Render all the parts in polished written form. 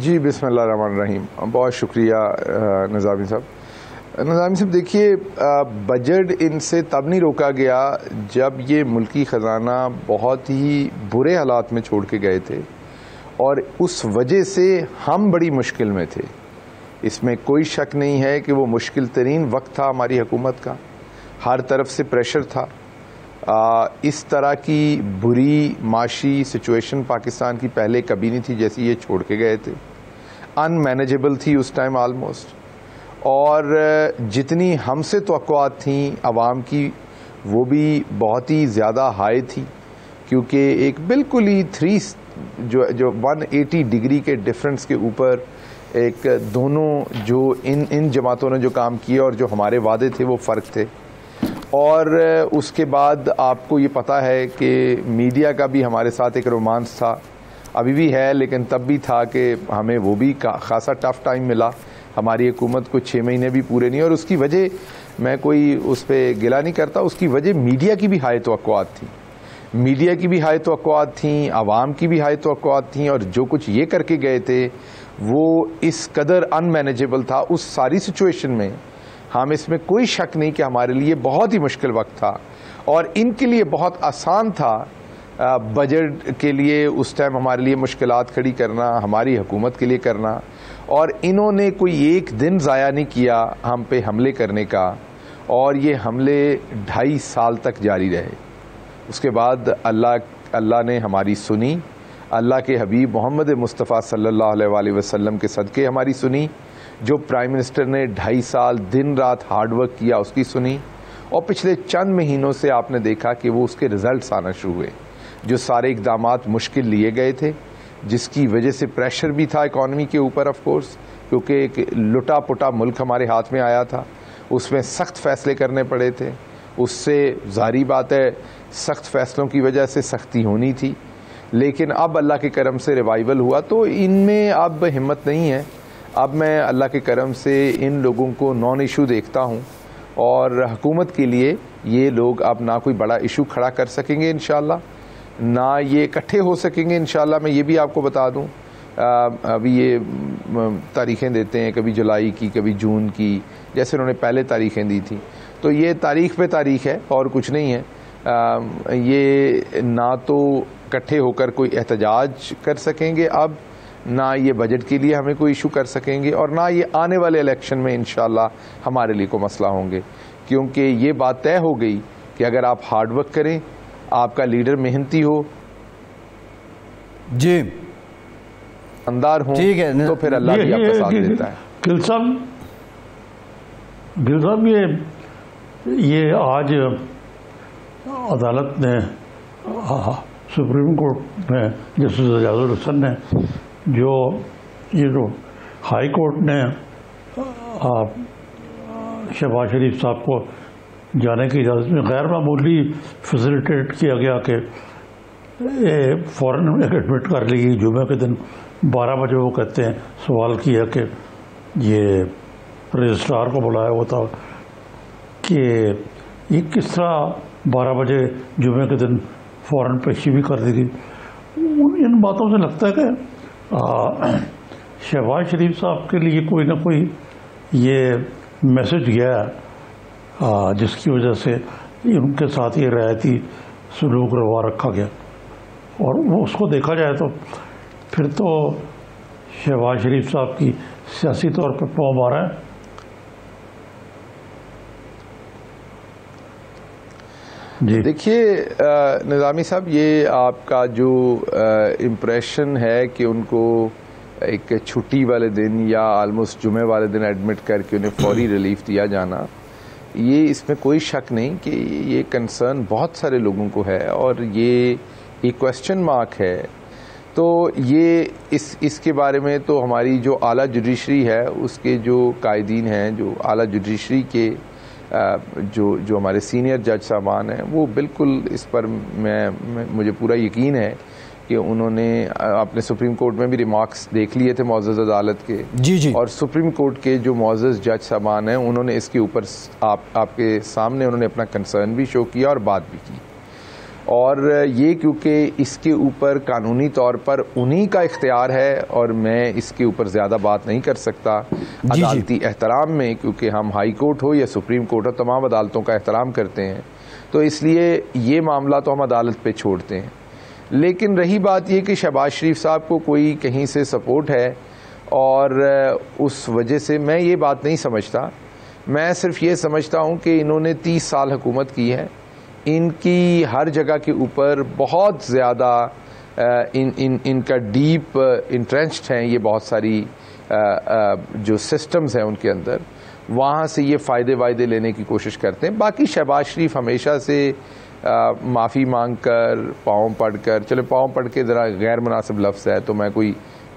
جی بسم اللہ الرحمن الرحیم. بہت شکریہ نظامی صاحب. نظامی صاحب دیکھیے، بجٹ ان سے تب نہیں روکا گیا جب یہ ملکی خزانہ بہت ہی برے حالات میں چھوڑ کے گئے تھے، اور اس وجہ سے ہم بڑی مشکل میں تھے. اس میں کوئی شک نہیں ہے کہ وہ مشکل ترین وقت تھا ہماری حکومت کا. ہر طرف سے پریشر تھا. اس طرح کی بری معاشی سچویشن پاکستان کی پہلے کبھی نہیں تھی جیسی یہ چھوڑ کے گئے تھے. ان مینیجبل تھی اس ٹائم آلموسٹ، اور جتنی ہم سے توقعات تھیں عوام کی وہ بھی بہت ہی زیادہ ہائی تھی، کیونکہ ایک بالکل ہی جو 180 ڈگری کے ڈفرنس کے اوپر ایک دونوں جو ان جماعتوں نے جو کام کیے اور جو ہمارے وعدے تھے وہ فرق تھے. اور اس کے بعد آپ کو یہ پتہ ہے کہ میڈیا کا بھی ہمارے ساتھ ایک رومانس تھا، ابھی بھی ہے لیکن تب بھی تھا کہ ہمیں وہ بھی خاصا ٹف ٹائم ملا. ہماری حکومت کو 6 مہینے بھی پورے نہیں، اور اس کی وجہ میں کوئی اس پہ گلہ نہیں کرتا، اس کی وجہ میڈیا کی بھی ہائی توقعات تھیں. میڈیا کی بھی ہائی توقعات تھیں، عوام کی بھی ہائی توقعات تھیں، اور جو کچھ یہ کر کے گئے تھے وہ اس قدر ان مینیجبل تھا. اس ساری سچویشن میں ہم اس میں کوئی شک نہیں کہ ہمارے لیے بہت ہی مشکل وقت تھا، اور ان کے لیے بہت آسان تھا بجٹ کے لیے اس ٹائم ہمارے لیے مشکلات کھڑی کرنا، ہماری حکومت کے لیے کرنا. اور انہوں نے کوئی ایک دن ضائع نہیں کیا ہم پہ حملے کرنے کا، اور یہ حملے 2.5 سال تک جاری رہے. اس کے بعد اللہ نے ہماری سنی، اللہ کے حبیب محمد مصطفیٰ صلی اللہ علیہ وآلہ وسلم کے صدقے ہماری سنی. جو پرائم منسٹر نے 2.5 سال دن رات ہارڈ ورک کیا اس کی سنی، اور پچھلے چند مہینوں سے آپ نے دیکھا کہ وہ اس کے رزلٹس آنا شروع ہوئے. جو سارے اقدامات مشکل لیے گئے تھے، جس کی وجہ سے پریشر بھی تھا اکانومی کے اوپر آف کورس، کیونکہ ایک لٹا پٹا ملک ہمارے ہاتھ میں آیا تھا، اس میں سخت فیصلے کرنے پڑے تھے. اس سے ظاہری بات ہے سخت فیصلوں کی وجہ سے سختی ہونی تھی، لیکن اب اللہ کے کرم سے ریوائول ہوا، تو ان میں اب ہمت نہیں ہے. اب میں اللہ کے کرم سے ان لوگوں کو نان ایشو دیکھتا ہوں، اور حکومت کے لیے یہ لوگ اب نہ کوئی بڑا ایشو کھڑا کر سکیں گے انشاءاللہ، نہ یہ اکٹھے ہو سکیں گے انشاءاللہ. میں یہ بھی آپ کو بتا دوں، ابھی یہ تاریخیں دیتے ہیں، کبھی جولائی کی کبھی جون کی، جیسے انہوں نے پہلے تاریخیں دی تھیں، تو یہ تاریخ پہ تاریخ ہے اور کچھ نہیں ہے. یہ نہ تو اکٹھے ہو کر کوئی احتجاج کر سکیں گے اب، نہ یہ بجٹ کے لیے ہمیں کوئی ایشو کر سکیں گے، اور نہ یہ آنے والے الیکشن میں انشاءاللہ ہمارے لیے کوئی مسئلہ ہوں گے. کیونکہ یہ بات طے ہو گئی کہ اگر آپ ہارڈ ورک کریں، آپ کا لیڈر محنتی ہو، جی اندار ہوں، تو پھر اللہ بھی آپ کا ساتھ دیتا ہے. گل صاحب یہ آج عدالت نے سپریم کورٹ میں جسٹس اعجاز الحسن نے جو ہائی کورٹ نے شہباز شریف صاحب کو جانے کی اجازت میں غیر معمولی فیسیلیٹیٹ کیا گیا کہ فوراً ایڈمٹ کر لی گئی. جمعہ کے دن 12 بجے وہ کہتے ہیں سوال کیا کہ یہ رجسٹرار کو بلایا ہوا تھا کہ یہ کس طرح 12 بجے جمعہ کے دن فوراً پیشی بھی کر دی گئی. ان باتوں سے لگتا ہے کہ شہباز شریف صاحب کے لیے کوئی نہ کوئی یہ میسج گیا ہے جس کی وجہ سے ان کے ساتھ یہ رعایتی سلوک روا رکھا گیا. اور وہ اس کو دیکھا جائے تو پھر تو شہباز شریف صاحب کی سیاسی طور پہ پاؤں مارا ہے. جی دیکھیے نظامی صاحب، یہ آپ کا جو امپریشن ہے کہ ان کو ایک چھٹی والے دن یا آلموسٹ جمعے والے دن ایڈمٹ کر کے انہیں فوری ریلیف دیا جانا، یہ اس میں کوئی شک نہیں کہ یہ کنسرن بہت سارے لوگوں کو ہے، اور یہ ایک کویسچن مارک ہے. تو یہ اس کے بارے میں تو ہماری جو اعلیٰ جوڈیشری ہے اس کے جو قائدین ہیں، جو اعلیٰ جوڈیشری کے جو ہمارے سینئر جج صاحبان ہیں، وہ بالکل اس پر مجھے پورا یقین ہے کہ انہوں نے اپنے سپریم کورٹ میں بھی ریمارکس دیکھ لیے تھے معزز عدالت کے. جی اور سپریم کورٹ کے جو معزز جج صاحبان ہیں انہوں نے اس کے اوپر آپ کے سامنے انہوں نے اپنا کنسرن بھی شو کیا اور بات بھی کی. اور یہ کیونکہ اس کے اوپر قانونی طور پر انہی کا اختیار ہے اور میں اس کے اوپر زیادہ بات نہیں کر سکتا عدالتی احترام میں، کیونکہ ہم ہائی کورٹ ہو یا سپریم کورٹ ہو تمام عدالتوں کا احترام کرتے ہیں، تو اس لیے یہ معاملہ تو ہم عدالت پہ چھوڑتے ہیں. لیکن رہی بات یہ کہ شہباز شریف صاحب کو کوئی کہیں سے سپورٹ ہے اور اس وجہ سے میں یہ بات نہیں سمجھتا. میں صرف یہ سمجھتا ہوں کہ انہوں نے 30 سال حکومت کی ہے، ان کی ہر جگہ کے اوپر بہت زیادہ ان کا ڈیپ انٹرنسٹ ہیں یہ بہت ساری جو سسٹمز ہیں ان کے اندر، وہاں سے یہ فائدے وائدے لینے کی کوشش کرتے ہیں. باقی شہباز شریف ہمیشہ سے معافی مانگ کر پاؤں پڑھ کر، چلے پاؤں پڑھ کے ذرا غیر مناسب لفظ ہے تو میں کوئی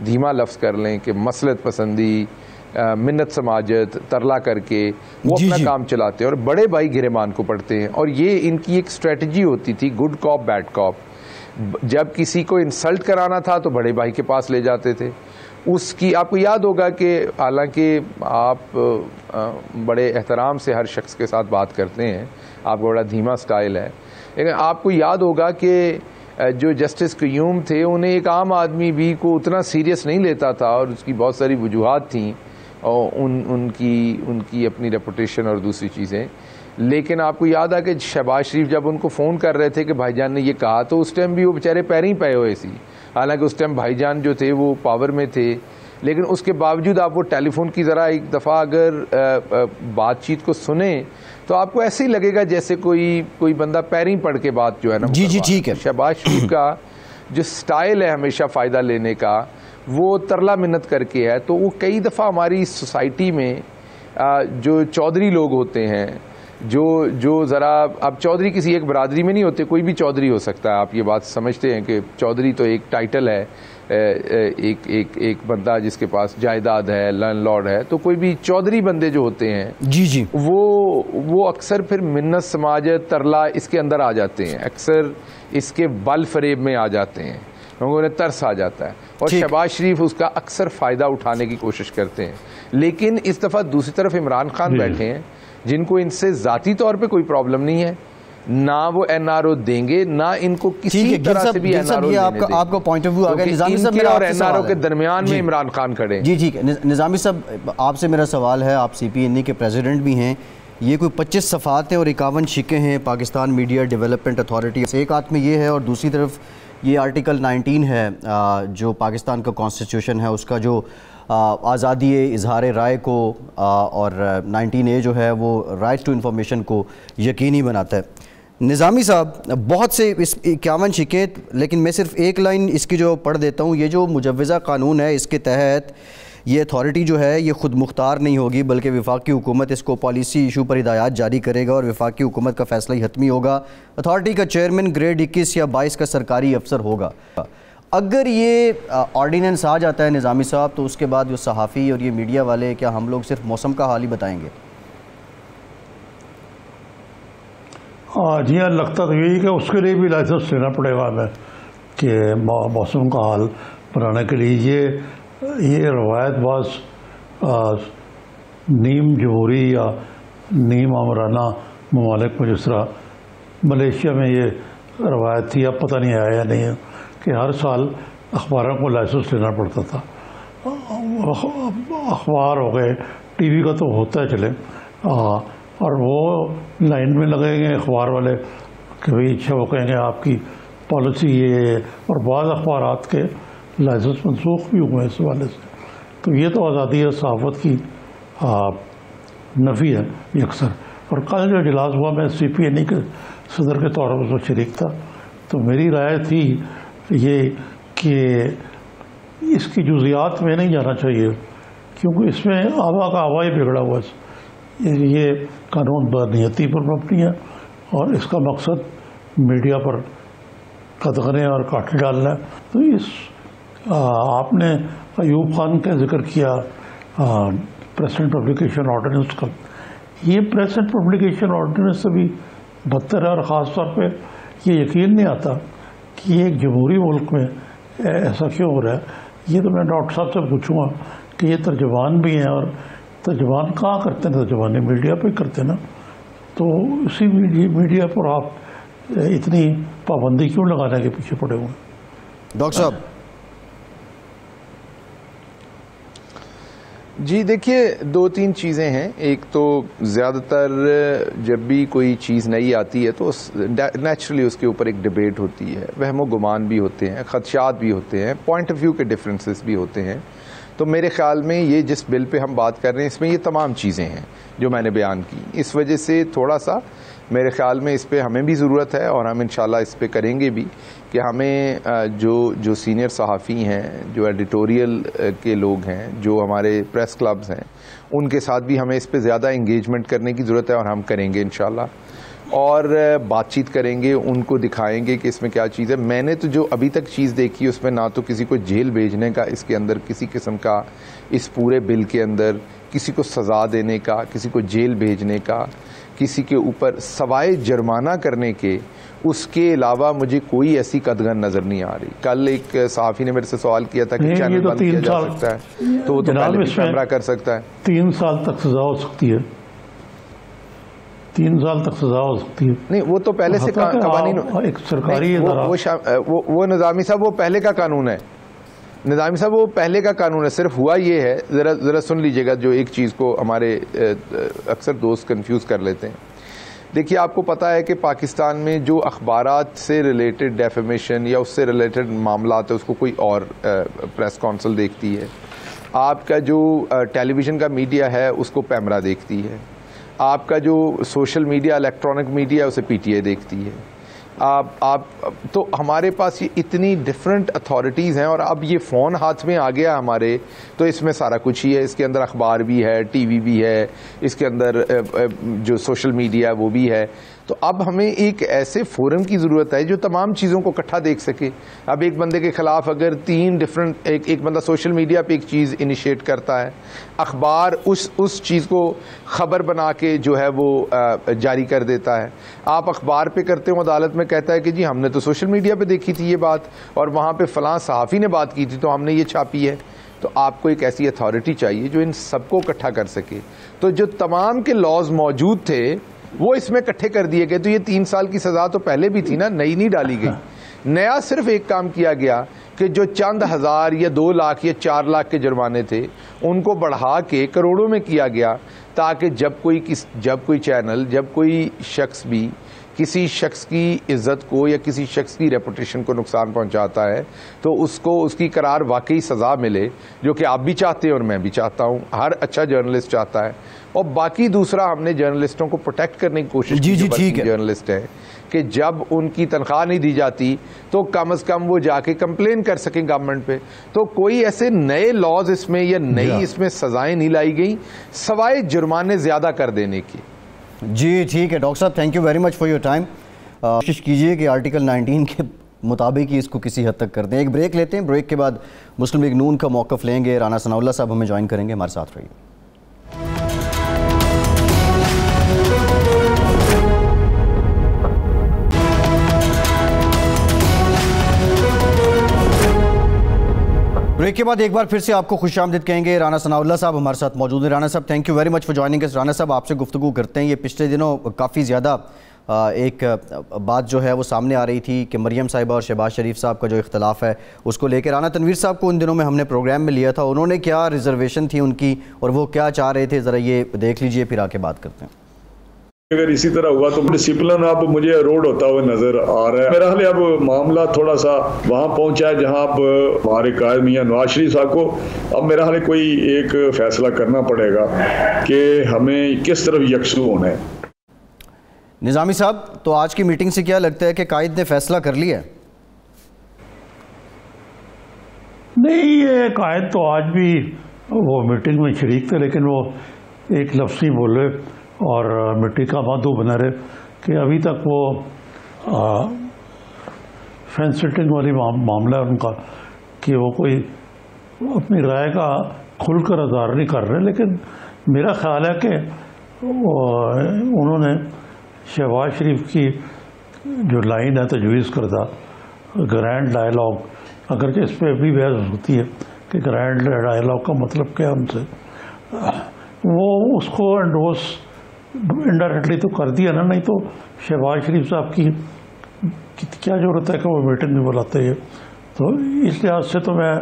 دھیما لفظ کر لیں کہ مصلحت پسندی، منت سماجت، ترلا کر کے وہ اپنا کام چلاتے ہیں اور بڑے بھائی گریمان کو پڑھتے ہیں. اور یہ ان کی ایک اسٹریٹجی ہوتی تھی، گڈ کاپ بیڈ کاپ. جب کسی کو انسلٹ کرانا تھا تو بڑے بھائی کے پاس لے جاتے تھے. اس کی آپ کو یاد ہوگا کہ حالانکہ آپ بڑے احترام سے ہر شخص کے ساتھ بات کرتے ہیں، آپ کا بڑا دھیما سٹائل ہے، لیکن آپ کو یاد ہوگا کہ جو جسٹس قیوم تھے انہیں ایک عام آدمی بھی کو اتنا سیریس نہیں لیتا تھا اور اس کی بہت ساری وجوہات تھیں اور ان کی اپنی ریپوٹیشن اور دوسری چیزیں. لیکن آپ کو یاد آ کہ شہباز شریف جب ان کو فون کر رہے تھے کہ بھائی جان نے یہ کہا تو اس ٹائم بھی وہ بیچارے پیریں پے ہوئے سی. حالانکہ اس ٹائم بھائی جان جو تھے وہ پاور میں تھے، لیکن اس کے باوجود آپ وہ ٹیلی فون کی ذرا ایک دفعہ اگر بات چیت کو سنیں تو آپ کو ایسے ہی لگے گا جیسے کوئی بندہ پیریں پڑھ کے بات جو ہے نا. جی ٹھیک ہے. شہباز شریف کا جو سٹائل ہے ہمیشہ فائدہ لینے کا وہ ترلا منت کر کے ہے. تو وہ کئی دفعہ ہماری سوسائٹی میں جو چودھری لوگ ہوتے ہیں، جو ذرا اب چودھری کسی ایک برادری میں نہیں ہوتے، کوئی بھی چودھری ہو سکتا ہے. آپ یہ بات سمجھتے ہیں کہ چودھری تو ایک ٹائٹل ہے، ایک بندہ جس کے پاس جائیداد ہے، لینڈ لارڈ ہے. تو کوئی بھی چودھری بندے جو ہوتے ہیں جی وہ اکثر پھر منت سماجت ترلا اس کے اندر آ جاتے ہیں، اکثر اس کے بل فریب میں آ جاتے ہیں، لوگوں نے ترس آ جاتا ہے. اور شہباز شریف اس کا اکثر فائدہ اٹھانے کی کوشش کرتے ہیں. لیکن اس دفعہ دوسری طرف عمران خان بیٹھے ہیں جن کو ان سے ذاتی طور پہ کوئی پرابلم نہیں ہے، نہ وہ این آر او دیں گے، نہ ان کو کسی طرح سے بھی این آر او دینے دیں. آپ کا پوائنٹ آف ویو آ گیا. نظامی صاحب میرا اور این آر او کے درمیان میں عمران خان کھڑے ہیں. جی ٹھیک ہے. نظامی صاحب آپ سے میرا سوال ہے، آپ سی پی این ای کے پریزیڈنٹ بھی ہیں. یہ کوئی 25 صفحات ہیں اور 51 شقیں ہیں پاکستان میڈیا ڈیولپمنٹ اتھارٹی. ایک ہاتھ میں یہ ہے اور دوسری طرف یہ آرٹیکل 19 ہے جو پاکستان کا کانسٹیٹیوشن ہے، اس کا جو آزادی اظہار رائے کو اور 19A جو ہے وہ رائٹ ٹو انفارمیشن کو یقینی بناتا ہے. نظامی صاحب بہت سے 51 شقیں، لیکن میں صرف ایک لائن اس کی جو پڑھ دیتا ہوں. یہ جو مجوزہ قانون ہے اس کے تحت یہ اتھارٹی جو ہے یہ خود مختار نہیں ہوگی، بلکہ وفاقی حکومت اس کو پالیسی ایشو پر ہدایات جاری کرے گا اور وفاقی حکومت کا فیصلہ ہی حتمی ہوگا. اتھارٹی کا چیئرمین گریڈ 21 یا 22 کا سرکاری افسر ہوگا. اگر یہ آرڈیننس آ جاتا ہے نظامی صاحب تو اس کے بعد جو صحافی اور یہ میڈیا والے، کیا ہم لوگ صرف موسم کا حال ہی بتائیں گے؟ جی ہاں، لگتا تو یہی کہ اس کے لیے بھی لائسنس لینا پڑے گا ہمیں کہ موسم کا حال بنانے کے لیے. یہ روایت بعض نیم جمہوری یا نیم آمرانہ ممالک میں، جس طرح ملیشیا میں یہ روایت تھی، اب پتہ نہیں آیا یا نہیں ہے، کہ ہر سال اخباروں کو لائسنس لینا پڑتا تھا. اخبار ہو گئے، ٹی وی کا تو ہوتا ہے چلے، اور وہ لائن میں لگیں گے اخبار والے کہ بھئی اچھا وہ کہیں گے آپ کی پالیسی یہ ہے. اور بعض اخبارات کے لائسنس منسوخ بھی ہوئے اس حوالے سے. تو یہ تو آزادی صحافت کی نفی ہے یہ اکثر. اور کل جو اجلاس ہوا، میں سی پی این ای کے صدر کے طور پر اس میں شریک تھا، تو میری رائے تھی یہ کہ اس کی جزیات میں نہیں جانا چاہیے، کیونکہ اس میں آبا کا آبا ہی بگڑا ہوا ہے. یہ قانون بدنیتی پر مبنی ہے اور اس کا مقصد میڈیا پر قدغنے اور کاٹے ڈالنا ہے. تو آپ نے ایوب خان کا ذکر کیا پریس اینڈ پبلیکیشن آرڈیننس کا. یہ پریس اینڈ پبلیکیشن آرڈیننس سے بھی بدتر ہے، اور خاص طور پہ یہ یقین نہیں آتا کہ یہ ایک جمہوری ملک میں ایسا کیوں ہو رہا ہے. یہ تو میں ڈاکٹر صاحب سے پوچھوں گا کہ یہ ترجمان بھی ہیں، اور ترجمان کہاں کرتے ہیں؟ ترجمانی میڈیا پہ کرتے ہیں نا. تو اسی میڈیا پر آپ اتنی پابندی کیوں لگانے کے پیچھے پڑے ہوئے ہیں؟ ڈاکٹر صاحب جی دیکھیے، دو تین چیزیں ہیں. ایک تو زیادہ تر جب بھی کوئی چیز نئی آتی ہے تو نیچرلی اس کے اوپر ایک ڈبیٹ ہوتی ہے، وہم و گمان بھی ہوتے ہیں، خدشات بھی ہوتے ہیں، پوائنٹ آف ویو کے ڈفرینسز بھی ہوتے ہیں. تو میرے خیال میں یہ جس بل پہ ہم بات کر رہے ہیں اس میں یہ تمام چیزیں ہیں جو میں نے بیان کی. اس وجہ سے تھوڑا سا میرے خیال میں اس پہ ہمیں بھی ضرورت ہے، اور ہم انشاءاللہ اس پہ کریں گے بھی، کہ ہمیں جو سینئر صحافی ہیں، جو ایڈیٹوریل کے لوگ ہیں، جو ہمارے پریس کلبز ہیں، ان کے ساتھ بھی ہمیں اس پہ زیادہ انگیجمنٹ کرنے کی ضرورت ہے، اور ہم کریں گے انشاءاللہ. اور بات چیت کریں گے، ان کو دکھائیں گے کہ اس میں کیا چیز ہے. میں نے تو جو ابھی تک چیز دیکھی اس میں نہ تو کسی کو جیل بھیجنے کا اس کے اندر کسی قسم کا، اس پورے بل کے اندر کسی کو سزا دینے کا، کسی کو جیل بھیجنے کا، کسی کے اوپر سوائے جرمانہ کرنے کے اس کے علاوہ مجھے کوئی ایسی قدغن نظر نہیں آ رہی. کل ایک صحافی نے میرے سے سوال کیا تھا کہ چینل بند کیا جا سکتا ہے، تو وہ تو پہلے بھی کیمرہ کر سکتا ہے. 3 سال تک سزا ہو سکتی ہے، 3 سال تک سزا ہو سکتی ہے. نہیں، وہ تو پہلے سے قوانین، ایک سرکاری ادارہ، وہ نظامی صاحب وہ پہلے کا قانون ہے. نظامی صاحب وہ پہلے کا قانون ہے. صرف ہوا یہ ہے، ذرا سن لیجئے گا، جو ایک چیز کو ہمارے اکثر دوست کنفیوز کر لیتے ہیں. دیکھیے، آپ کو پتا ہے کہ پاکستان میں جو اخبارات سے ریلیٹڈ ڈیفیمیشن یا اس سے ریلیٹڈ معاملات ہے اس کو کوئی اور پریس کونسل دیکھتی ہے. آپ کا جو ٹیلی ویژن کا میڈیا ہے اس کو پیمرا دیکھتی ہے. آپ کا جو سوشل میڈیا، الیکٹرانک میڈیا ہے اسے پی ٹی آئی دیکھتی ہے. آپ تو ہمارے پاس یہ اتنی ڈفرینٹ اتھارٹیز ہیں، اور اب یہ فون ہاتھ میں آ گیا ہمارے، تو اس میں سارا کچھ ہی ہے. اس کے اندر اخبار بھی ہے، ٹی وی بھی ہے، اس کے اندر جو سوشل میڈیا ہے وہ بھی ہے. تو اب ہمیں ایک ایسے فورم کی ضرورت ہے جو تمام چیزوں کو اکٹھا دیکھ سکے. اب ایک بندے کے خلاف اگر 3 ڈفرینٹ، ایک بندہ سوشل میڈیا پہ ایک چیز انیشیٹ کرتا ہے، اخبار اس چیز کو خبر بنا کے جو ہے وہ جاری کر دیتا ہے. آپ اخبار پہ کرتے ہو، عدالت میں کہتا ہے کہ جی ہم نے تو سوشل میڈیا پہ دیکھی تھی یہ بات، اور وہاں پہ فلاں صحافی نے بات کی تھی تو ہم نے یہ چھاپی ہے. تو آپ کو ایک ایسی اتھارٹی چاہیے جو ان سب کو اکٹھا کر سکے. تو جو تمام کے لاز موجود تھے وہ اس میں اکٹھے کر دیے گئے. تو یہ 3 سال کی سزا تو پہلے بھی تھی نا، نئی نہیں ڈالی گئی. نیا صرف ایک کام کیا گیا کہ جو چند ہزار یا 2 لاکھ یا 4 لاکھ کے جرمانے تھے ان کو بڑھا کے کروڑوں میں کیا گیا، تاکہ جب کوئی چینل، جب کوئی شخص بھی کسی شخص کی عزت کو یا کسی شخص کی ریپوٹیشن کو نقصان پہنچاتا ہے تو اس کو اس کی قرار واقعی سزا ملے، جو کہ آپ بھی چاہتے ہیں اور میں بھی چاہتا ہوں، ہر اچھا جرنلسٹ چاہتا ہے. اور باقی دوسرا، ہم نے جرنلسٹوں کو پروٹیکٹ کرنے کی کوشش کی. ٹھیک ہے. جرنلسٹ ہیں کہ جب ان کی تنخواہ نہیں دی جاتی تو کم از کم وہ جا کے کمپلین کر سکیں گورنمنٹ پہ. تو کوئی ایسے نئے لاز اس میں یا نئی اس میں سزائیں نہیں لائی گئیں سوائے جرمانے زیادہ کر دینے کی. جی ٹھیک ہے ڈاکٹر صاحب، thank you very much for your time. کوشش کیجئے کہ آرٹیکل 19 کے مطابق ہی اس کو کسی حد تک کر دیں. ایک بریک لیتے ہیں، بریک کے بعد مسلم لیگ نون کا موقف لیں گے. رانا ثناء اللہ صاحب ہمیں جوائن کریں گے، ہمارے ساتھ رہیے. بریک کے بعد ایک بار پھر سے آپ کو خوش آمدید کہیں گے. رانا ثناء اللہ صاحب ہمارے ساتھ موجود ہیں. رانا صاحب thank you very much for joining اس. رانا صاحب آپ سے گفتگو کرتے ہیں. یہ پچھلے دنوں کافی زیادہ ایک بات جو ہے وہ سامنے آ رہی تھی کہ مریم صاحبہ اور شہباز شریف صاحب کا جو اختلاف ہے اس کو لے کے. رانا تنویر صاحب کو ان دنوں میں ہم نے پروگرام میں لیا تھا، انہوں نے کیا ریزرویشن تھی ان کی اور وہ کیا چاہ رہے تھے، ذرا یہ دیکھ لیجئے پھر آ کے بات کرتے ہیں. اگر اسی طرح ہوا تو ڈسپلن اب مجھے روڈ ہوتا ہوا نظر آ رہا ہے. میرا حال اب معاملہ تھوڑا سا وہاں پہنچا ہے جہاں اب ہمارے قائد میاں نواز شریف صاحب کو اب میرا حال کوئی ایک فیصلہ کرنا پڑے گا کہ ہمیں کس طرف یکسو ہونا ہے. نظامی صاحب، تو آج کی میٹنگ سے کیا لگتا ہے کہ قائد نے فیصلہ کر لیا ہے؟ نہیں، یہ قائد تو آج بھی وہ میٹنگ میں شریک تھے، لیکن وہ ایک لفظ ہی بولے اور مٹی کا مادھو بنا رہے کہ ابھی تک وہ فینس سٹنگ والی معاملہ ہے ان کا کہ وہ کوئی اپنی رائے کا کھل کر اظہار نہیں کر رہے. لیکن میرا خیال ہے کہ انہوں نے شہباز شریف کی جو لائن ہے تجویز کردہ گرینڈ ڈائلاگ، اگرچہ اس پہ ابھی بحث ہوتی ہے کہ گرینڈ ڈائلاگ کا مطلب کیا ان سے، وہ اس کو انڈورس انڈائریکٹلی تو کر دیا نا. نہیں تو شہباز شریف صاحب کی کیا ضرورت ہے کہ وہ میٹنگ بھی بلاتے ہیں. تو اس لحاظ سے تو میں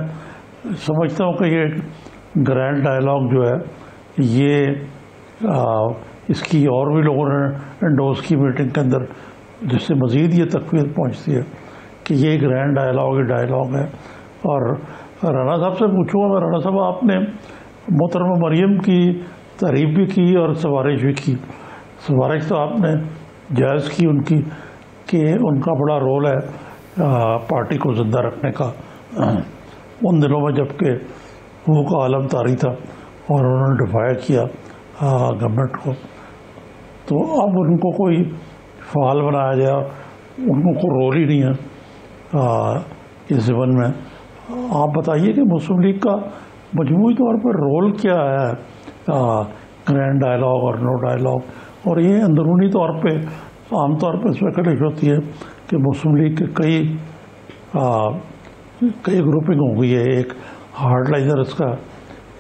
سمجھتا ہوں کہ یہ گرینڈ ڈائلاگ جو ہے یہ اس کی اور بھی لوگوں نے انڈوز کی میٹنگ کے اندر، جس سے مزید یہ تقویت پہنچتی ہے کہ یہ گرینڈ ڈائلاگ ہے. اور رانا صاحب سے پوچھوں گا، رانا صاحب آپ نے محترمہ مریم کی تعریف بھی کی اور سفارش بھی کی. سفارش تو آپ نے جائز کی ان کی کہ ان کا بڑا رول ہے پارٹی کو زندہ رکھنے کا ان دنوں میں جب کہ وہ کا عالم طاری تھا اور انہوں نے ڈیفائی کیا گورنمنٹ کو. تو اب ان کو کوئی فعال بنایا جائے، ان کو کوئی رول ہی نہیں ہے اس ضمن میں. آپ بتائیے کہ مسلم لیگ کا مجموعی طور پر رول کیا ہے گرینڈ ڈائلاگ اور نو ڈائلاگ. اور یہ اندرونی طور پہ عام طور پہ اسپیکولیشن ہوتی ہے کہ مسلم لیگ کے کئی گروپنگ ہو گئی ہے، ایک ہارڈ لائنرز کا،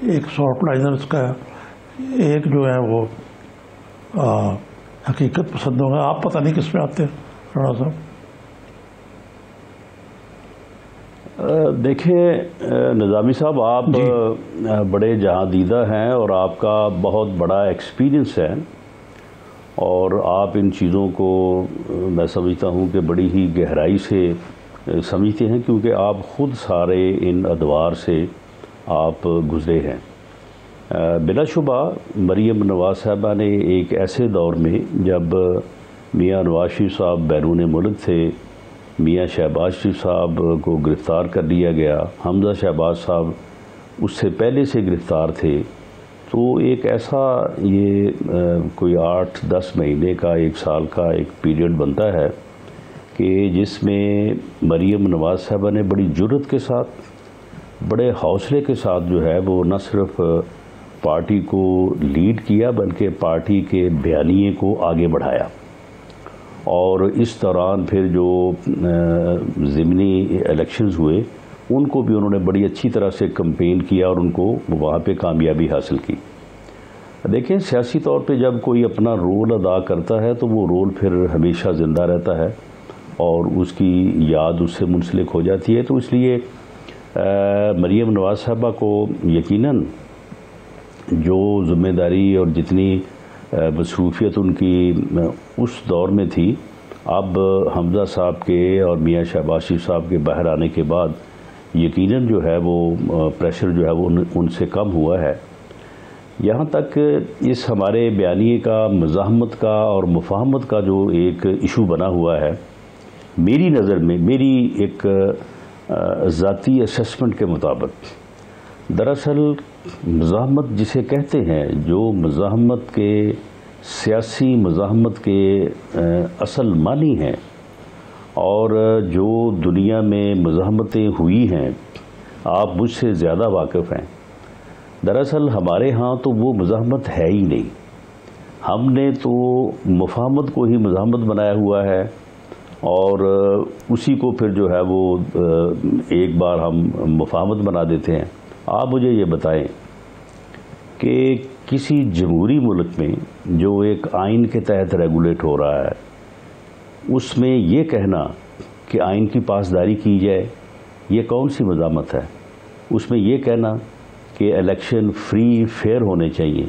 ایک سافٹ لائنرز کا، ایک جو ہے وہ حقیقت پسندوں کا. آپ پتہ نہیں کس میں آتے ہیں رانا صاحب؟ دیکھیں نظامی صاحب، آپ بڑے جہاں دیدہ ہیں اور آپ کا بہت بڑا ایکسپیرینس ہے، اور آپ ان چیزوں کو میں سمجھتا ہوں کہ بڑی ہی گہرائی سے سمجھتے ہیں، کیونکہ آپ خود سارے ان ادوار سے آپ گزرے ہیں. بلا شبہ مریم نواز صاحبہ نے ایک ایسے دور میں جب میاں نواز شریف صاحب بیرون ملک تھے، میاں شہباز شریف صاحب کو گرفتار کر لیا گیا، حمزہ شہباز صاحب اس سے پہلے سے گرفتار تھے، تو ایک ایسا یہ کوئی 8-10 مہینے کا، 1 سال کا ایک پیریڈ بنتا ہے کہ جس میں مریم نواز صاحبہ نے بڑی جرأت کے ساتھ، بڑے حوصلے کے ساتھ جو ہے وہ نہ صرف پارٹی کو لیڈ کیا بلکہ پارٹی کے بیانیے کو آگے بڑھایا. اور اس دوران پھر جو ضمنی الیکشنز ہوئے ان کو بھی انہوں نے بڑی اچھی طرح سے کمپین کیا اور ان کو وہاں پہ کامیابی حاصل کی. دیکھیں سیاسی طور پہ جب کوئی اپنا رول ادا کرتا ہے تو وہ رول پھر ہمیشہ زندہ رہتا ہے اور اس کی یاد اس سے منسلک ہو جاتی ہے. تو اس لیے مریم نواز صاحبہ کو یقیناً جو ذمہ داری اور جتنی مصروفیت ان کی اس دور میں تھی، اب حمزہ صاحب کے اور میاں شہباز شریف صاحب کے باہر آنے کے بعد یقیناً جو ہے وہ پریشر جو ہے وہ ان سے کم ہوا ہے. یہاں تک اس ہمارے بیانیے کا، مزاحمت کا اور مفاہمت کا جو ایک ایشو بنا ہوا ہے، میری نظر میں، میری ایک ذاتی اسیسمنٹ کے مطابق، دراصل مزاحمت جسے کہتے ہیں، جو مزاحمت کے سیاسی مزاحمت کے اصل معنی ہیں اور جو دنیا میں مزاحمتیں ہوئی ہیں، آپ مجھ سے زیادہ واقف ہیں. دراصل ہمارے ہاں تو وہ مزاحمت ہے ہی نہیں. ہم نے تو مفاہمت کو ہی مزاحمت بنایا ہوا ہے اور اسی کو پھر جو ہے وہ ایک بار ہم مفاہمت بنا دیتے ہیں. آپ مجھے یہ بتائیں کہ کسی جمہوری ملک میں جو ایک آئین کے تحت ریگولیٹ ہو رہا ہے، اس میں یہ کہنا کہ آئین کی پاسداری کی جائے، یہ کون سی مزاحمت ہے؟ اس میں یہ کہنا کہ الیکشن فری فیئر ہونے چاہیے،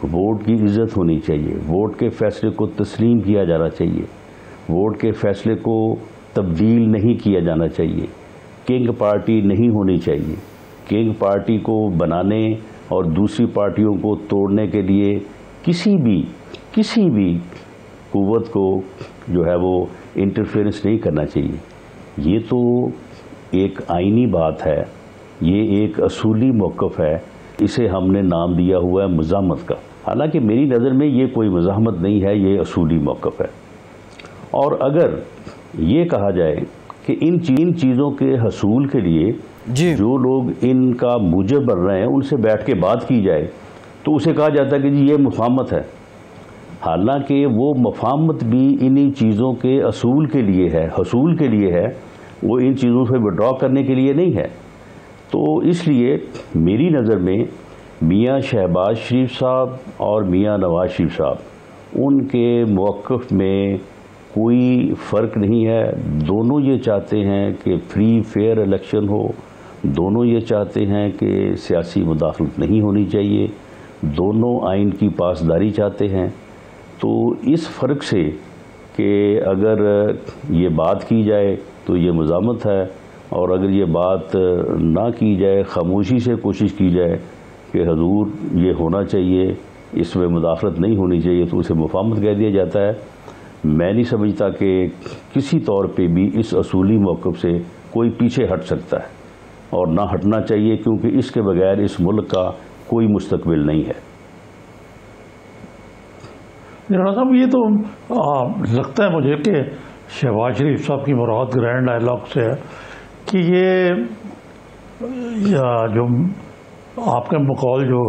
ووٹ کی عزت ہونی چاہیے، ووٹ کے فیصلے کو تسلیم کیا جانا چاہیے، ووٹ کے فیصلے کو تبدیل نہیں کیا جانا چاہیے، کنگ پارٹی نہیں ہونی چاہیے، کنگ پارٹی کو بنانے اور دوسری پارٹیوں کو توڑنے کے لیے کسی بھی قوت کو جو ہے وہ انٹرفیئرنس نہیں کرنا چاہیے. یہ تو ایک آئینی بات ہے، یہ ایک اصولی موقف ہے، اسے ہم نے نام دیا ہوا ہے مزاحمت کا. حالانکہ میری نظر میں یہ کوئی مزاحمت نہیں ہے، یہ اصولی موقف ہے. اور اگر یہ کہا جائے کہ ان چیزوں کے حصول کے لیے جو لوگ ان کا موجب بن رہے ہیں ان سے بیٹھ کے بات کی جائے تو اسے کہا جاتا ہے کہ جی یہ مفاہمت ہے. حالانکہ وہ مفاہمت بھی انہی چیزوں کے اصول کے لیے ہے، حصول کے لیے ہے، وہ ان چیزوں سے وڈرا کرنے کے لیے نہیں ہے. تو اس لیے میری نظر میں میاں شہباز شریف صاحب اور میاں نواز شریف صاحب، ان کے موقف میں کوئی فرق نہیں ہے. دونوں یہ چاہتے ہیں کہ فری فیئر الیکشن ہو, دونوں یہ چاہتے ہیں کہ سیاسی مداخلت نہیں ہونی چاہیے, دونوں آئین کی پاسداری چاہتے ہیں. تو اس فرق سے کہ اگر یہ بات کی جائے تو یہ مزاحمت ہے, اور اگر یہ بات نہ کی جائے, خاموشی سے کوشش کی جائے کہ حضور یہ ہونا چاہیے, اس میں مداخلت نہیں ہونی چاہیے, تو اسے مفاہمت کہہ دیا جاتا ہے. میں نہیں سمجھتا کہ کسی طور پہ بھی اس اصولی موقف سے کوئی پیچھے ہٹ سکتا ہے, اور نہ ہٹنا چاہیے, کیونکہ اس کے بغیر اس ملک کا کوئی مستقبل نہیں ہے. رانا صاحب, یہ تو لگتا ہے مجھے کہ شہباز شریف صاحب کی مراد گرینڈ ڈائلاگ سے ہے کہ یہ جو آپ کے مقال جو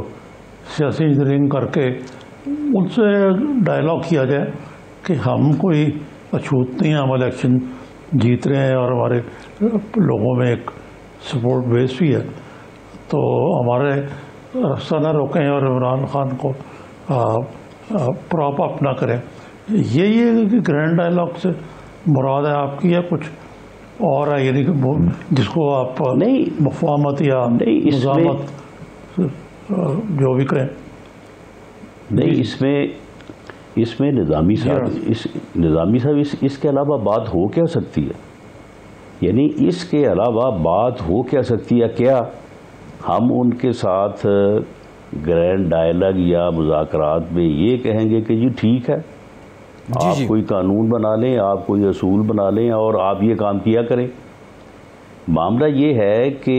سیاسی انجینئرنگ کر کے ان سے ڈائلاگ کیا جائے کہ ہم کوئی اچھوت نہیں ہیں, ہم الیکشن جیت رہے ہیں اور ہمارے لوگوں میں ایک سپورٹ بیس بھی ہے, تو ہمارے راستہ نہ روکیں اور عمران خان کو پراپ اپ نہ کریں. یہ گرینڈ ڈائلاگ سے مراد ہے آپ کی, یا کچھ اور ہے, یعنی کہ جس کو آپ مفاہمت یا مزاحمت جو بھی کہیں؟ نہیں, اس میں نظامی صاحب اس کے علاوہ بات ہو کیا سکتی ہے؟ یعنی اس کے علاوہ بات ہو کیا سکتی ہے؟ کیا ہم ان کے ساتھ گرینڈ ڈائلاگ یا مذاکرات میں یہ کہیں گے کہ جی ٹھیک ہے, آپ کوئی قانون بنا لیں, آپ کوئی اصول بنا لیں اور آپ یہ کام کیا کریں؟ معاملہ یہ ہے کہ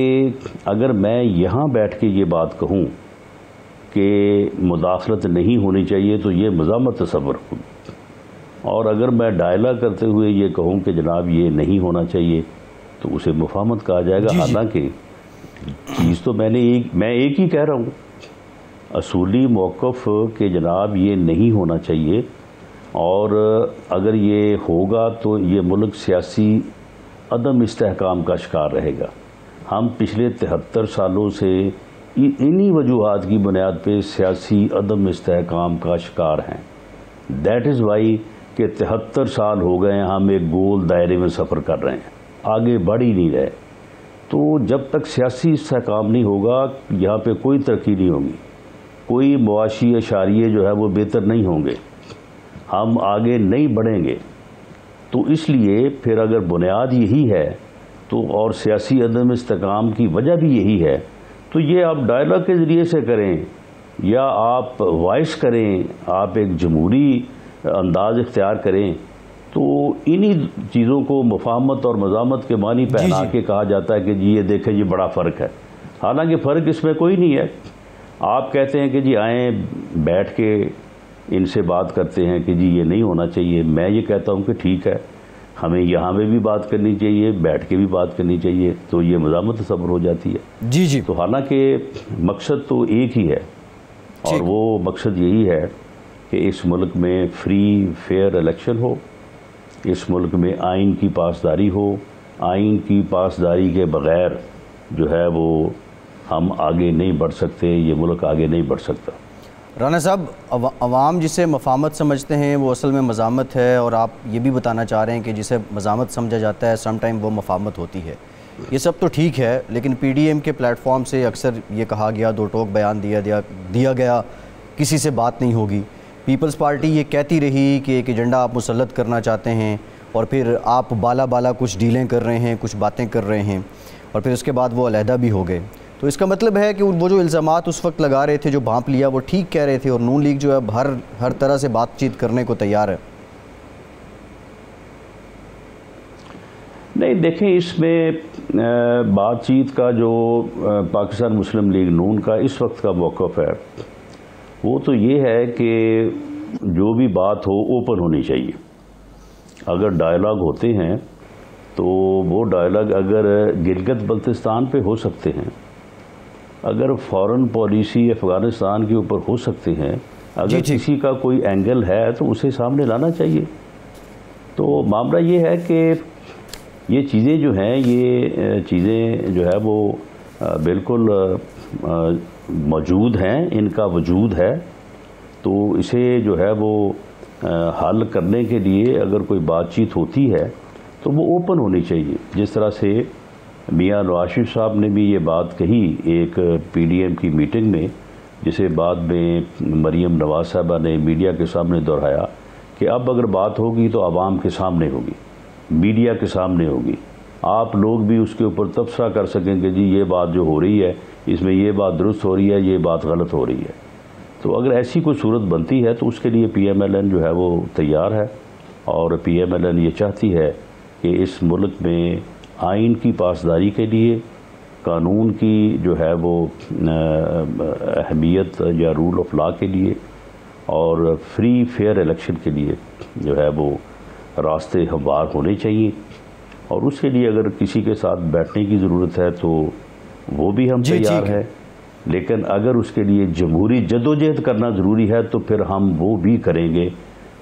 اگر میں یہاں بیٹھ کے یہ بات کہوں کہ مداخلت نہیں ہونی چاہیے تو یہ مزاحمت تصور ہوگی, اور اگر میں ڈائلاگ کرتے ہوئے یہ کہوں کہ جناب یہ نہیں ہونا چاہیے تو اسے مفاہمت کہا جائے گا. حالانکہ چیز تو میں ایک ہی کہہ رہا ہوں, اصولی موقف کہ جناب یہ نہیں ہونا چاہیے, اور اگر یہ ہوگا تو یہ ملک سیاسی عدم استحکام کا شکار رہے گا. ہم پچھلے 73 سالوں سے انہی وجوہات کی بنیاد پہ سیاسی عدم استحکام کا شکار ہیں. دیٹ از وائی کہ 73 سال ہو گئے ہیں ہم ایک گول دائرے میں سفر کر رہے ہیں, آگے بڑھ ہی نہیں رہے. تو جب تک سیاسی استحکام نہیں ہوگا یہاں پہ کوئی ترقی نہیں ہوگی, کوئی معاشی اشاریے جو ہے وہ بہتر نہیں ہوں گے, ہم آگے نہیں بڑھیں گے. تو اس لیے پھر اگر بنیاد یہی ہے تو, اور سیاسی عدم استحکام کی وجہ بھی یہی ہے, تو یہ آپ ڈائلاگ کے ذریعے سے کریں یا آپ وائس کریں, آپ ایک جمہوری انداز اختیار کریں, تو انہی چیزوں کو مفاہمت اور مزاحمت کے معنی پہنا کے کہا جاتا ہے کہ جی یہ دیکھیں یہ بڑا فرق ہے. حالانکہ فرق اس میں کوئی نہیں ہے. آپ کہتے ہیں کہ جی آئیں بیٹھ کے ان سے بات کرتے ہیں کہ جی یہ نہیں ہونا چاہیے, میں یہ کہتا ہوں کہ ٹھیک ہے, ہمیں یہاں میں بھی بات کرنی چاہیے, بیٹھ کے بھی بات کرنی چاہیے, تو یہ مزاحمت تصور ہو جاتی ہے. تو حالانکہ مقصد تو ایک ہی ہے, اور وہ مقصد یہی ہے کہ اس ملک میں فری فیئر الیکشن ہو, اس ملک میں آئین کی پاسداری ہو. آئین کی پاسداری کے بغیر جو ہے وہ ہم آگے نہیں بڑھ سکتے, یہ ملک آگے نہیں بڑھ سکتا. رانا صاحب, عوام جسے مفاہمت سمجھتے ہیں وہ اصل میں مزاحمت ہے, اور آپ یہ بھی بتانا چاہ رہے ہیں کہ جسے مزاحمت سمجھا جاتا ہے سم ٹائم وہ مفاہمت ہوتی ہے. یہ سب تو ٹھیک ہے, لیکن پی ڈی ایم کے پلیٹ فارم سے اکثر یہ کہا گیا, دو ٹوک بیان دیا گیا, کسی سے بات نہیں ہوگی. پیپلز پارٹی یہ کہتی رہی کہ ایک ایجنڈا آپ مسلط کرنا چاہتے ہیں, اور پھر آپ بالا کچھ ڈیلیں کر رہے ہیں, کچھ باتیں کر رہے ہیں, اور پھر اس کے بعد وہ علیحدہ بھی ہو گئے. تو اس کا مطلب ہے کہ وہ جو الزامات اس وقت لگا رہے تھے, جو بھانپ لیا, وہ ٹھیک کہہ رہے تھے, اور نون لیگ جو ہے ہر طرح سے بات چیت کرنے کو تیار ہے. نہیں دیکھیں, اس میں بات چیت کا جو پاکستان مسلم لیگ نون کا اس وقت کا موقف ہے وہ تو یہ ہے کہ جو بھی بات ہو اوپن ہونی چاہیے. اگر ڈائلاگ ہوتے ہیں تو وہ ڈائلاگ اگر گلگت بلتستان پہ ہو سکتے ہیں, اگر فارن پالیسی افغانستان کے اوپر ہو سکتے ہیں, اگر کسی کا کوئی اینگل ہے تو اسے سامنے لانا چاہیے. تو معاملہ یہ ہے کہ یہ چیزیں جو ہیں, یہ چیزیں جو ہے وہ بالکل موجود ہیں, ان کا وجود ہے, تو اسے جو ہے وہ حل کرنے کے لیے اگر کوئی بات چیت ہوتی ہے تو وہ اوپن ہونی چاہیے. جس طرح سے میاں نواز شریف صاحب نے بھی یہ بات کہی ایک پی ڈی ایم کی میٹنگ میں، جسے بعد میں مریم نواز صاحبہ نے میڈیا کے سامنے دہرایا کہ اب اگر بات ہوگی تو عوام کے سامنے ہوگی، میڈیا کے سامنے ہوگی، آپ لوگ بھی اس کے اوپر تبصرہ کر سکیں کہ جی یہ بات جو ہو رہی ہے اس میں یہ بات درست ہو رہی ہے، یہ بات غلط ہو رہی ہے. تو اگر ایسی کوئی صورت بنتی ہے تو اس کے لیے پی ایم ایل این جو ہے وہ تیار ہے، اور پی ایم ایل این یہ چاہتی ہے کہ اس ملک میں آئین کی پاسداری کے لیے، قانون کی جو ہے وہ اہمیت یا رول آف لا کے لیے، اور فری فیئر الیکشن کے لیے جو ہے وہ راستے ہموار ہونے چاہیے. اور اس کے لیے اگر کسی کے ساتھ بیٹھنے کی ضرورت ہے تو وہ بھی ہم تیار ہیں، لیکن اگر اس کے لیے جمہوری جدوجہد کرنا ضروری ہے تو پھر ہم وہ بھی کریں گے.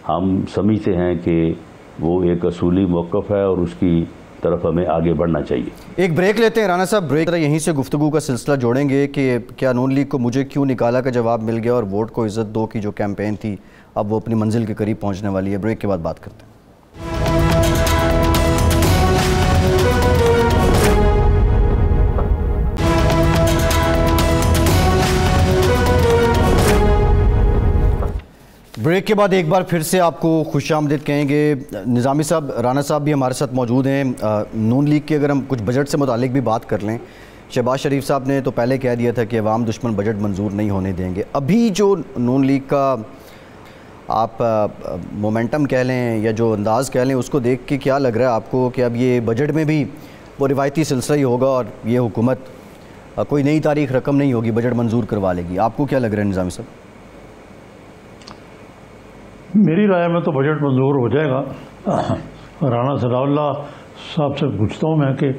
ہم سمجھتے ہیں کہ وہ ایک اصولی موقف ہے اور اس کی طرف ہمیں آگے بڑھنا چاہیے. ایک بریک لیتے ہیں رانا صاحب. بریک یہیں سے گفتگو کا سلسلہ جوڑیں گے کہ کیا نون لیگ کو مجھے کیوں نکالا کا جواب مل گیا، اور ووٹ کو عزت دو کی جو کیمپین تھی اب وہ اپنی منزل کے قریب پہنچنے والی ہے. بریک کے بعد بات کرتے ہیں. بریک کے بعد ایک بار پھر سے آپ کو خوش آمدید کہیں گے. نظامی صاحب، رانا صاحب بھی ہمارے ساتھ موجود ہیں. نون لیگ کی اگر ہم کچھ بجٹ سے متعلق بھی بات کر لیں، شہباز شریف صاحب نے تو پہلے کہہ دیا تھا کہ عوام دشمن بجٹ منظور نہیں ہونے دیں گے. ابھی جو نون لیگ کا آپ مومنٹم کہہ لیں یا جو انداز کہہ لیں، اس کو دیکھ کے کیا لگ رہا ہے آپ کو کہ اب یہ بجٹ میں بھی وہ روایتی سلسلہ ہی ہوگا اور یہ حکومت کوئی نئی تاریخ رقم نہیں ہوگی، بجٹ منظور کروا لے گی؟ آپ کو کیا لگ رہا ہے نظامی صاحب؟ میری رائے میں تو بجٹ منظور ہو جائے گا. رانا ثناء اللہ صاحب سے پوچھتا ہوں میں کہ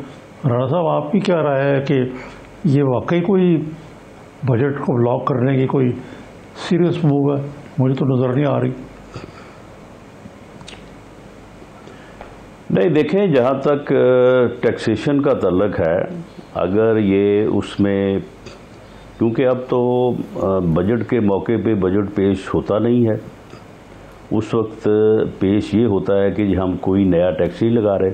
رانا صاحب آپ کی کیا رائے ہے کہ یہ واقعی کوئی بجٹ کو بلاک کرنے کی کوئی سیریس موو ہے؟ مجھے تو نظر نہیں آ رہی. نہیں، دیکھیں، جہاں تک ٹیکسیشن کا تعلق ہے، اگر یہ اس میں، کیونکہ اب تو بجٹ کے موقع پہ بجٹ پیش ہوتا نہیں ہے، اس وقت پیش یہ ہوتا ہے کہ ہم کوئی نیا ٹیکس نہیں لگا رہے،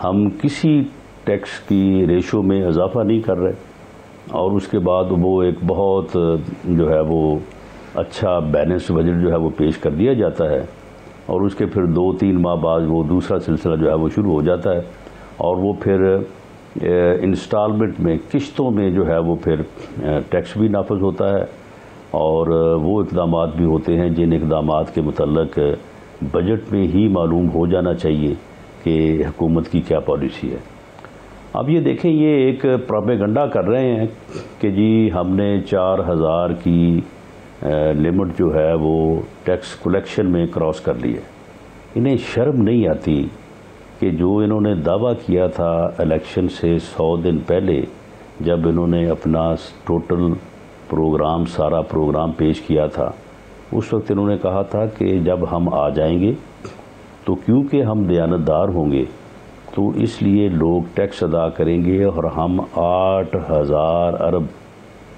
ہم کسی ٹیکس کی ریشو میں اضافہ نہیں کر رہے، اور اس کے بعد وہ ایک بہت جو ہے وہ اچھا بیلنس بجٹ جو ہے وہ پیش کر دیا جاتا ہے، اور اس کے پھر 2-3 ماہ بعد وہ دوسرا سلسلہ جو ہے وہ شروع ہو جاتا ہے، اور وہ پھر انسٹالمنٹ میں، قسطوں میں جو ہے وہ پھر ٹیکس بھی نافذ ہوتا ہے، اور وہ اقدامات بھی ہوتے ہیں جن اقدامات کے متعلق بجٹ میں ہی معلوم ہو جانا چاہیے کہ حکومت کی کیا پالیسی ہے. اب یہ دیکھیں، یہ ایک پروپیگنڈا کر رہے ہیں کہ جی ہم نے 4000 کی لمٹ جو ہے وہ ٹیکس کلیکشن میں کراس کر لی ہے. انہیں شرم نہیں آتی کہ جو انہوں نے دعویٰ کیا تھا الیکشن سے 100 دن پہلے، جب انہوں نے اپنا ٹوٹل پروگرام، سارا پروگرام پیش کیا تھا، اس وقت انہوں نے کہا تھا کہ جب ہم آ جائیں گے تو کیونکہ ہم دیانتدار ہوں گے تو اس لیے لوگ ٹیکس ادا کریں گے، اور ہم 8000 ارب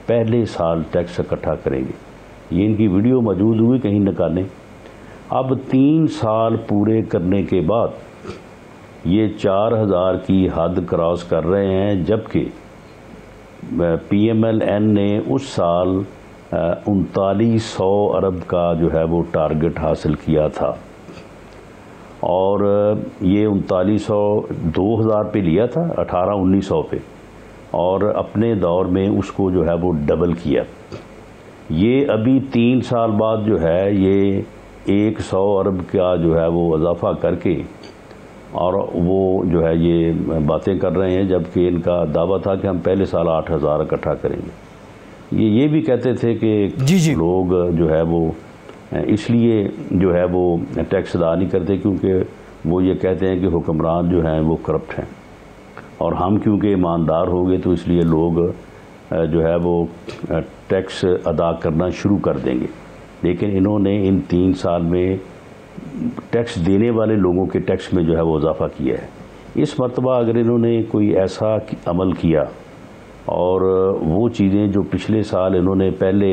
پہلے سال ٹیکس اکٹھا کریں گے. یہ ان کی ویڈیو موجود ہوئی، کہیں نکالیں. اب 3 سال پورے کرنے کے بعد یہ 4000 کی حد کراس کر رہے ہیں، جبکہ پی ایم ایل این نے اس سال 3900 ارب کا جو ہے وہ ٹارگٹ حاصل کیا تھا، اور یہ 3900 2000 پہ لیا تھا، 18-1900 پہ، اور اپنے دور میں اس کو جو ہے وہ ڈبل کیا. یہ ابھی 3 سال بعد جو ہے یہ 100 ارب کا جو ہے وہ اضافہ کر کے، اور وہ جو ہے یہ باتیں کر رہے ہیں، جبکہ ان کا دعویٰ تھا کہ ہم پہلے سال 8000 اکٹھا کریں گے. یہ بھی کہتے تھے کہ لوگ جو ہے وہ اس لیے جو ہے وہ ٹیکس ادا نہیں کرتے کیونکہ وہ یہ کہتے ہیں کہ حکمران جو ہیں وہ کرپٹ ہیں، اور ہم کیونکہ ایماندار ہو گئے تو اس لیے لوگ جو ہے وہ ٹیکس ادا کرنا شروع کر دیں گے. لیکن انہوں نے ان 3 سال میں ٹیکس دینے والے لوگوں کے ٹیکس میں جو ہے وہ اضافہ کیا ہے. اس مرتبہ اگر انہوں نے کوئی ایسا عمل کیا اور وہ چیزیں جو پچھلے سال انہوں نے پہلے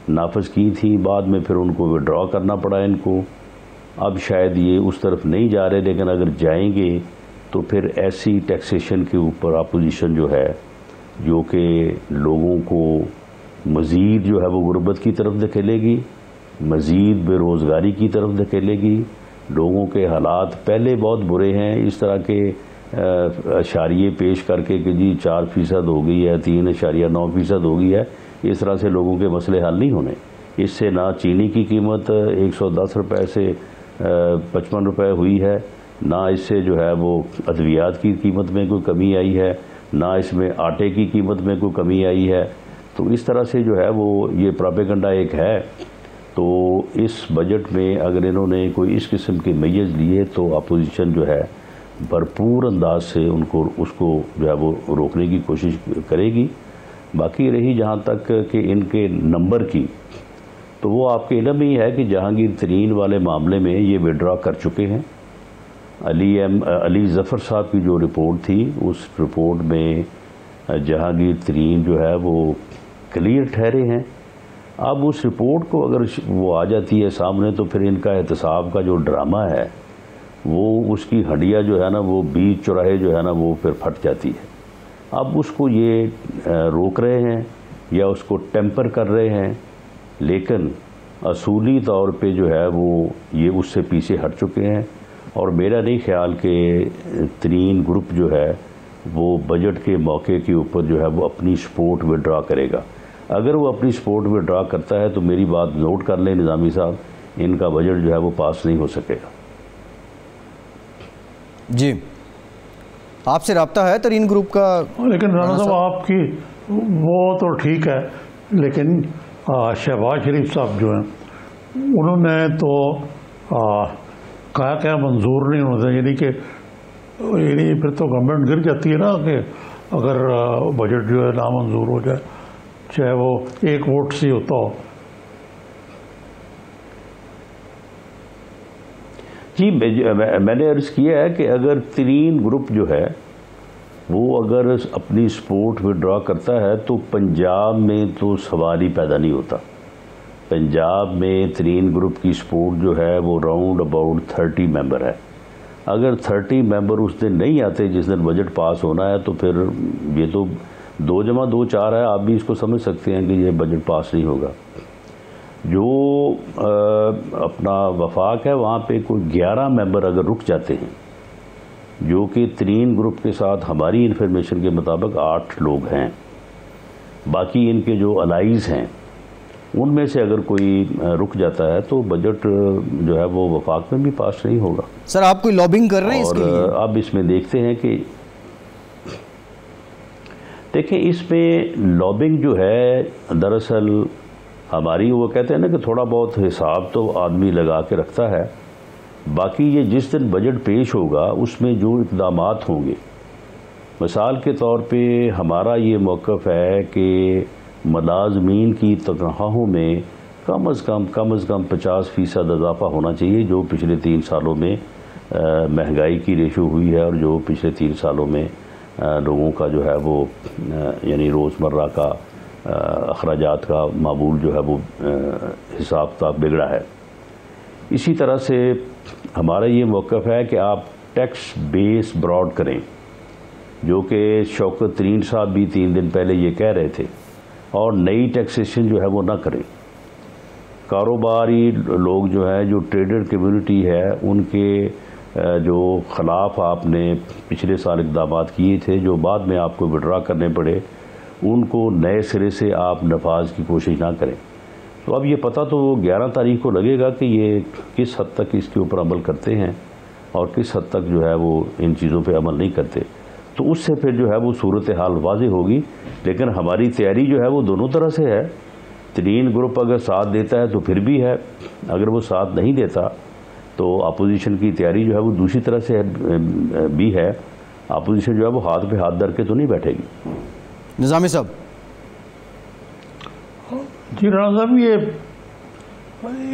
نافذ کی تھیں، بعد میں پھر ان کو وڈرا کرنا پڑا ان کو، اب شاید یہ اس طرف نہیں جا رہے، لیکن اگر جائیں گے تو پھر ایسی ٹیکسیشن کے اوپر اپوزیشن جو ہے، جو کہ لوگوں کو مزید جو ہے وہ غربت کی طرف دھکیلے گی، مزید بے روزگاری کی طرف دھکیلے گی. لوگوں کے حالات پہلے بہت برے ہیں، اس طرح کے اشاریے پیش کر کے کہ جی 4% ہو گئی ہے، 3.9% ہو گئی ہے، اس طرح سے لوگوں کے مسئلے حل نہیں ہونے. اس سے نہ چینی کی قیمت 110 روپے سے 55 روپے ہوئی ہے، نہ اس سے جو ہے وہ ادویات کی قیمت میں کوئی کمی آئی ہے، نہ اس میں آٹے کی قیمت میں کوئی کمی آئی ہے. تو اس طرح سے جو ہے وہ یہ پراپیگنڈا ایک ہے. تو اس بجٹ میں اگر انہوں نے کوئی اس قسم کے میز لیے تو اپوزیشن جو ہے بھرپور انداز سے اس کو جو ہے وہ روکنے کی کوشش کرے گی. باقی رہی جہاں تک کہ ان کے نمبر کی، تو وہ آپ کے علم میں ہی ہے کہ جہانگیر ترین والے معاملے میں یہ وڈرا کر چکے ہیں. علی ظفر صاحب کی جو رپورٹ تھی، اس رپورٹ میں جہانگیر ترین جو ہے وہ کلیئر ٹھہرے ہیں. اب اس رپورٹ کو اگر وہ آ جاتی ہے سامنے تو پھر ان کا احتساب کا جو ڈرامہ ہے وہ اس کی ہڈیاں جو ہے نا وہ بیچ چوراہے جو ہے نا وہ پھر پھٹ جاتی ہے. اب اس کو یہ روک رہے ہیں یا اس کو ٹیمپر کر رہے ہیں، لیکن اصولی طور پہ جو ہے وہ یہ اس سے پیچھے ہٹ چکے ہیں. اور میرا نہیں خیال کہ ترین گروپ جو ہے وہ بجٹ کے موقع کے اوپر جو ہے وہ اپنی سپورٹ وڈرا کرے گا. اگر وہ اپنی سپورٹ وڈرا کرتا ہے تو میری بات نوٹ کر لیں نظامی صاحب، ان کا بجٹ جو ہے وہ پاس نہیں ہو سکے گا. جی آپ سے رابطہ ہے ترین گروپ کا؟ لیکن رانا صاحب آپ کی وہ تو ٹھیک ہے، لیکن شہباز شریف صاحب جو ہیں انہوں نے تو کیا منظور نہیں ہوتا، یعنی کہ پھر تو گورنمنٹ گر جاتی ہے نا کہ اگر بجٹ جو ہے نامنظور ہو جائے، چاہے وہ ایک ووٹ سے ہوتا ہو. جی میں نے عرض کیا ہے کہ اگر ترین گروپ جو ہے وہ اگر اپنی سپورٹ وڈرا کرتا ہے تو پنجاب میں تو سوال ہی پیدا نہیں ہوتا. پنجاب میں ترین گروپ کی سپورٹ جو ہے وہ راؤنڈ اباؤٹ 30 ممبر ہے. اگر 30 ممبر اس دن نہیں آتے جس دن بجٹ پاس ہونا ہے تو پھر یہ تو 2 جمع 2 4 ہے. آپ بھی اس کو سمجھ سکتے ہیں کہ یہ بجٹ پاس نہیں ہوگا. جو اپنا وفاق ہے وہاں پہ کوئی 11 ممبر اگر رک جاتے ہیں، جو کہ ترین گروپ کے ساتھ ہماری انفارمیشن کے مطابق 8 لوگ ہیں، باقی ان کے جو الائز ہیں ان میں سے اگر کوئی رک جاتا ہے تو بجٹ جو ہے وہ وفاق میں بھی پاس نہیں ہوگا. سر آپ کوئی لابنگ کر رہے ہیں اس کے لیے؟ اب اس میں دیکھتے ہیں کہ دیکھیں اس میں لابنگ جو ہے دراصل ہماری وہ کہتے ہیں نا کہ تھوڑا بہت حساب تو آدمی لگا کے رکھتا ہے. باقی یہ جس دن بجٹ پیش ہوگا اس میں جو اقدامات ہوں گے، مثال کے طور پہ ہمارا یہ موقف ہے کہ ملازمین کی تنخواہوں میں کم از کم 50% اضافہ ہونا چاہیے، جو پچھلے 3 سالوں میں مہنگائی کی ریشو ہوئی ہے اور جو پچھلے 3 سالوں میں لوگوں کا جو ہے وہ یعنی روزمرہ کا اخراجات کا معمول جو ہے وہ حساب کتاب بگڑا ہے. اسی طرح سے ہمارا یہ موقف ہے کہ آپ ٹیکس بیس براڈ کریں، جو کہ شوکت ترین صاحب بھی 3 دن پہلے یہ کہہ رہے تھے، اور نئی ٹیکسیشن جو ہے وہ نہ کریں. کاروباری لوگ جو ہیں، جو ٹریڈر کمیونٹی ہے، ان کے جو خلاف آپ نے پچھلے سال اقدامات کیے تھے جو بعد میں آپ کو وڈرا کرنے پڑے، ان کو نئے سرے سے آپ نفاذ کی کوشش نہ کریں. تو اب یہ پتہ تو 11 تاریخ کو لگے گا کہ یہ کس حد تک اس کے اوپر عمل کرتے ہیں اور کس حد تک جو ہے وہ ان چیزوں پہ عمل نہیں کرتے. تو اس سے پھر جو ہے وہ صورتحال واضح ہوگی. لیکن ہماری تیاری جو ہے وہ دونوں طرح سے ہے. ترین گروپ اگر ساتھ دیتا ہے تو پھر بھی ہے، اگر وہ ساتھ نہیں دیتا تو اپوزیشن کی تیاری جو ہے وہ دوسری طرح سے بھی ہے. اپوزیشن جو ہے وہ ہاتھ پہ ہاتھ دھر کے تو نہیں بیٹھے گی. نظامی صاحب. جی رانا صاحب، یہ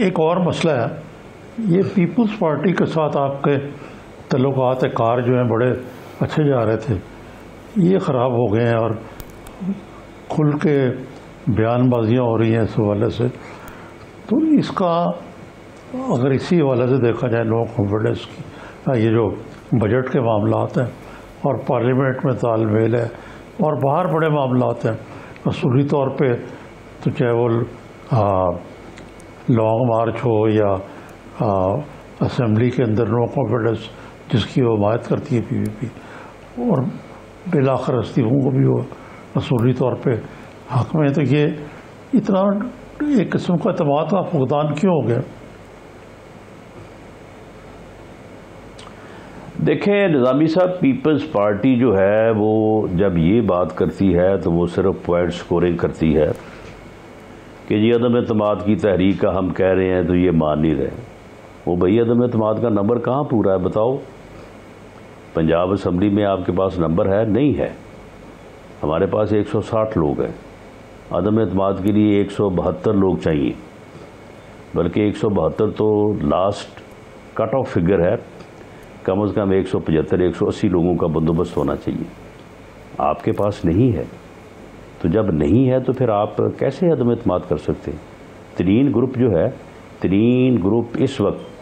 ایک اور مسئلہ ہے. یہ پیپلز پارٹی کے ساتھ آپ کے تعلقات کار جو ہیں بڑے اچھے جا رہے تھے، یہ خراب ہو گئے ہیں اور کھل کے بیان بازیاں ہو رہی ہیں اس حوالے سے. تو اس کا اگر اسی حوالے سے دیکھا جائے لو کانفیڈنس کی، یہ جو بجٹ کے معاملات ہیں اور پارلیمنٹ میں تال میل ہے اور باہر بڑے معاملات ہیں، اصولی طور پہ تو چاہے وہ لانگ مارچ ہو یا اسمبلی کے اندر نو کانفیڈنس جس کی وہ حمایت کرتی ہے پی پی پی، اور بالآخر استعفوں کو بھی وہ اصولی طور پہ حق میں، تو یہ اتنا ایک قسم کا اعتماد کا فقدان کیوں ہو گیا؟ دیکھیں نظامی صاحب، پیپلز پارٹی جو ہے وہ جب یہ بات کرتی ہے تو وہ صرف پوائنٹ سکورنگ کرتی ہے کہ جی عدم اعتماد کی تحریک کا ہم کہہ رہے ہیں تو یہ مان نہیں رہے۔ وہ بھئی عدم اعتماد کا نمبر کہاں پورا ہے بتاؤ؟ پنجاب اسمبلی میں آپ کے پاس نمبر ہے؟ نہیں ہے۔ ہمارے پاس 160 لوگ ہیں، عدم اعتماد کے لیے 172 لوگ چاہیے، بلکہ 172 تو لاسٹ کٹ آف فگر ہے، کم از کم 175-180 لوگوں کا بندوبست ہونا چاہیے۔ آپ کے پاس نہیں ہے، تو جب نہیں ہے تو پھر آپ کیسے عدم اعتماد کر سکتے ہیں؟ ترین گروپ جو ہے، ترین گروپ اس وقت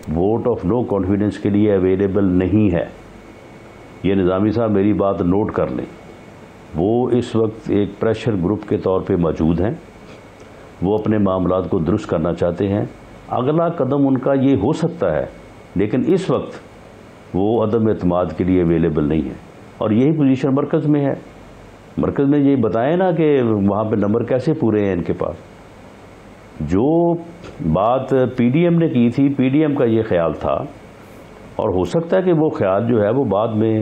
ووٹ آف نو کانفیڈنس کے لیے اویلیبل نہیں ہے۔ یہ نظامی صاحب میری بات نوٹ کر لیں، وہ اس وقت ایک پریشر گروپ کے طور پہ موجود ہیں، وہ اپنے معاملات کو درست کرنا چاہتے ہیں۔ اگلا قدم ان کا یہ ہو سکتا ہے، لیکن اس وقت وہ عدم اعتماد کے لیے اویلیبل نہیں ہے، اور یہی پوزیشن مرکز میں ہے۔ مرکز میں یہ بتائیں نا کہ وہاں پہ نمبر کیسے پورے ہیں ان کے پاس۔ جو بات پی ڈی ایم نے کی تھی، پی ڈی ایم کا یہ خیال تھا، اور ہو سکتا ہے کہ وہ خیال جو ہے وہ بعد میں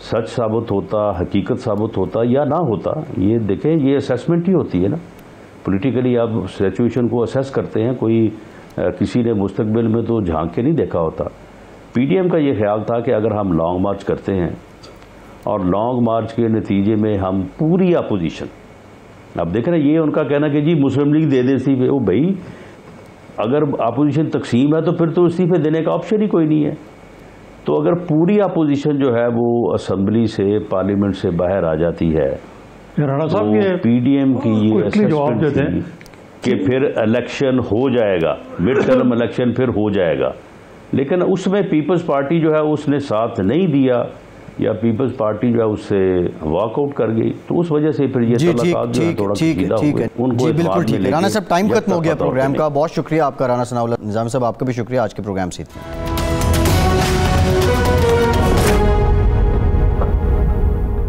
سچ ثابت ہوتا، حقیقت ثابت ہوتا یا نہ ہوتا۔ یہ دیکھیں، یہ اسیسمنٹ ہی ہوتی ہے نا، پولیٹیکلی آپ سچویشن کو اسیس کرتے ہیں، کوئی کسی نے مستقبل میں تو جھانک کے نہیں دیکھا ہوتا۔ پی ڈی ایم کا یہ خیال تھا کہ اگر ہم لانگ مارچ کرتے ہیں اور لانگ مارچ کے نتیجے میں ہم پوری اپوزیشن، اب دیکھ رہے ہیں یہ ان کا کہنا کہ جی مسلم لیگ دے دے استعفے، وہ بھائی اگر اپوزیشن تقسیم ہے تو پھر تو استعفے دینے کا آپشن ہی کوئی نہیں ہے۔ تو اگر پوری اپوزیشن جو ہے وہ اسمبلی سے، پارلیمنٹ سے باہر آ جاتی ہے، رانا صاحب تو یہ پی ڈی ایم کی یہ جواب دیتے ہیں کہ پھر الیکشن ہو جائے گا، مڈ ٹرم الیکشن پھر ہو جائے گا، لیکن اس میں پیپلز پارٹی جو ہے اس نے ساتھ نہیں دیا، یا پیپلز پارٹی جو ہے اس سے واک آؤٹ کر گئی، تو اس وجہ سے پھر یہ تعلقات جو ہے تھوڑا سیدھا ہوئے۔ ان کو بالکل ٹھیک ہے رانا صاحب، ٹائم ختم ہو گیا پروگرام کا۔ بہت شکریہ آپ کا رانا ثناء اللہ۔ نظامی صاحب آپ کا بھی شکریہ آج کے پروگرام سے۔